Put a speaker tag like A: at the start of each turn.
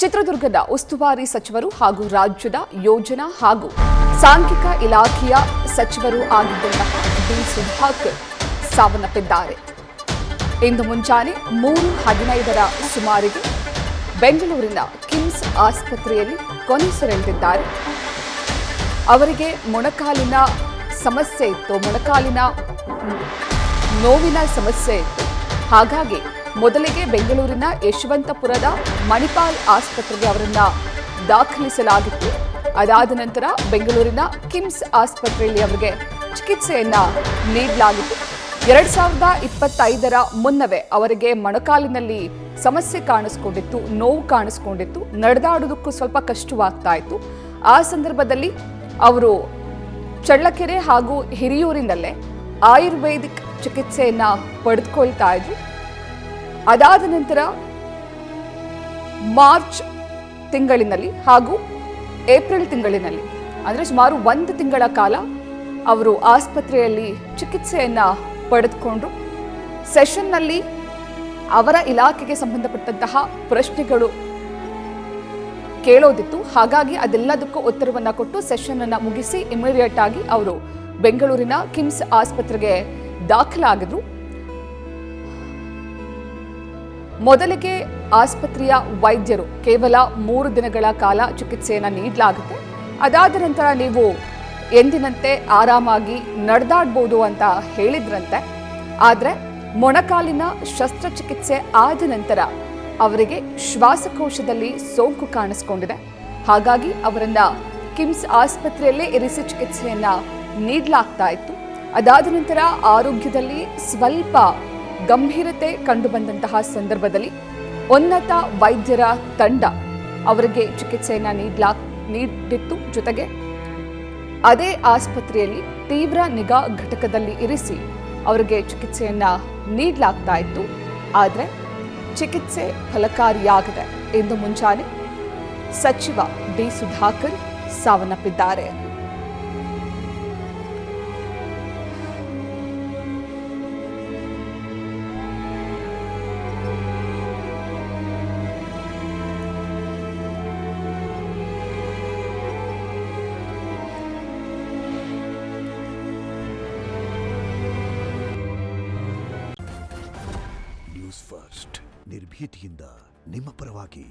A: ಚಿತ್ರದುರ್ಗದ ಉಸ್ತುವಾರಿ ಸಚಿವರು ಹಾಗೂ ರಾಜ್ಯದ ಯೋಜನಾ ಹಾಗೂ ಸಾಂಖ್ಯಿಕ ಇಲಾಖೆಯ ಸಚಿವರು ಆಗಿದ್ದಂತಹ ಡಿ ಸುಧಾಕರ್ ಸಾವನ್ನಪ್ಪಿದ್ದಾರೆ. ಇಂದು ಮುಂಜಾನೆ 3:15ರ ಸುಮಾರಿಗೆ ಬೆಂಗಳೂರಿನ ಕಿಮ್ಸ್ ಆಸ್ಪತ್ರೆಯಲ್ಲಿ ಕೊನೆಯುಸಿರೆಳೆದಿದ್ದಾರೆ. ಅವರಿಗೆ ಮೊಣಕಾಲಿನ ಸಮಸ್ಯೆ ಇತ್ತು, ಮೊಣಕಾಲಿನ ನೋವಿನ ಸಮಸ್ಯೆ ಇತ್ತು. ಹಾಗಾಗಿ ಮೊದಲಿಗೆ ಬೆಂಗಳೂರಿನ ಯಶವಂತಪುರದ ಮಣಿಪಾಲ್ ಆಸ್ಪತ್ರೆಗೆ ಅವರನ್ನು ದಾಖಲಿಸಲಾಗಿತ್ತು. ಅದಾದ ನಂತರ ಬೆಂಗಳೂರಿನ ಕಿಮ್ಸ್ ಆಸ್ಪತ್ರೆಯಲ್ಲಿ ಅವರಿಗೆ ಚಿಕಿತ್ಸೆಯನ್ನು ನೀಡಲಾಗಿತ್ತು. 2025ರ ಮುನ್ನವೇ ಅವರಿಗೆ ಮೊಣಕಾಲಿನಲ್ಲಿ ಸಮಸ್ಯೆ ಕಾಣಿಸ್ಕೊಂಡಿತ್ತು, ನೋವು ಕಾಣಿಸ್ಕೊಂಡಿತ್ತು, ನಡೆದಾಡೋದಕ್ಕೂ ಸ್ವಲ್ಪ ಕಷ್ಟವಾಗ್ತಾ ಇತ್ತು. ಆ ಸಂದರ್ಭದಲ್ಲಿ ಅವರು ಚಳ್ಳಕೆರೆ ಹಾಗೂ ಹಿರಿಯೂರಿನಲ್ಲೇ ಆಯುರ್ವೇದಿಕ್ ಚಿಕಿತ್ಸೆಯನ್ನು ಪಡೆದುಕೊಳ್ತಾ ಇದ್ರು. ಅದಾದ ನಂತರ ಮಾರ್ಚ್ ತಿಂಗಳಿನಲ್ಲಿ ಹಾಗೂ ಏಪ್ರಿಲ್ ತಿಂಗಳಿನಲ್ಲಿ ಅಂದರೆ ಸುಮಾರು 1 ತಿಂಗಳ ಕಾಲ ಅವರು ಆಸ್ಪತ್ರೆಯಲ್ಲಿ ಚಿಕಿತ್ಸೆಯನ್ನು ಪಡೆದುಕೊಂಡ್ರು. ಸೆಷನ್ನಲ್ಲಿ ಅವರ ಇಲಾಖೆಗೆ ಸಂಬಂಧಪಟ್ಟಂತಹ ಪ್ರಶ್ನೆಗಳು ಕೇಳೋದಿತ್ತು. ಹಾಗಾಗಿ ಅದೆಲ್ಲದಕ್ಕೂ ಉತ್ತರವನ್ನು ಕೊಟ್ಟು ಸೆಷನ್ ಅನ್ನು ಮುಗಿಸಿ ಇಮಿಡಿಯೇಟ್ ಆಗಿ ಅವರು ಬೆಂಗಳೂರಿನ ಕಿಮ್ಸ್ ಆಸ್ಪತ್ರೆಗೆ ದಾಖಲಾಗಿದ್ರು. ಮೊದಲಿಗೆ ಆಸ್ಪತ್ರೆಯ ವೈದ್ಯರು ಕೇವಲ 3 ದಿನಗಳ ಕಾಲ ಚಿಕಿತ್ಸೆಯನ್ನು ನೀಡಲಾಗುತ್ತೆ. ಅದಾದ ನಂತರ ನೀವು ಎಂದಿನಂತೆ ಆರಾಮಾಗಿ ನಡೆದಾಡ್ಬೋದು ಅಂತ ಹೇಳಿದ್ರಂತೆ. ಆದರೆ ಮೊಣಕಾಲಿನ ಶಸ್ತ್ರಚಿಕಿತ್ಸೆ ಆದ ನಂತರ ಅವರಿಗೆ ಶ್ವಾಸಕೋಶದಲ್ಲಿ ಸೋಂಕು ಕಾಣಿಸ್ಕೊಂಡಿದೆ. ಹಾಗಾಗಿ ಅವರನ್ನ ಕಿಮ್ಸ್ ಆಸ್ಪತ್ರೆಯಲ್ಲೇ ಇರಿಸಿ ಚಿಕಿತ್ಸೆಯನ್ನ ನೀಡಲಾಗ್ತಾ ಇತ್ತು. ಅದಾದ ನಂತರ ಆರೋಗ್ಯದಲ್ಲಿ ಸ್ವಲ್ಪ ಗಂಭೀರತೆ ಕಂಡುಬಂದಂತಹ ಸಂದರ್ಭದಲ್ಲಿ ಉನ್ನತ ವೈದ್ಯರ ತಂಡ ಅವರಿಗೆ ಚಿಕಿತ್ಸೆಯನ್ನ ನೀಡಿತ್ತು. ಜೊತೆಗೆ ಅದೇ ಆಸ್ಪತ್ರೆಯಲ್ಲಿ ತೀವ್ರ ನಿಗಾ ಘಟಕದಲ್ಲಿ ಇರಿಸಿ ಅವರಿಗೆ ಚಿಕಿತ್ಸೆಯನ್ನ ನೀಡಲಾಗ್ತಾ ಇತ್ತು. ಆದರೆ ಚಿಕಿತ್ಸೆ ಫಲಕಾರಿಯಾಗದೆ ಇಂದು ಮುಂಜಾನೆ ಸಚಿವ ಡಿ ಸುಧಾಕರ್ ಸಾವನ್ನಪ್ಪಿದ್ದಾರೆ.
B: ನ್ಯೂಸ್ ಫಸ್ಟ್ ನಿರ್ಭೀತಿಯಿಂದ ನಿಮ್ಮ ಪರವಾಗಿ.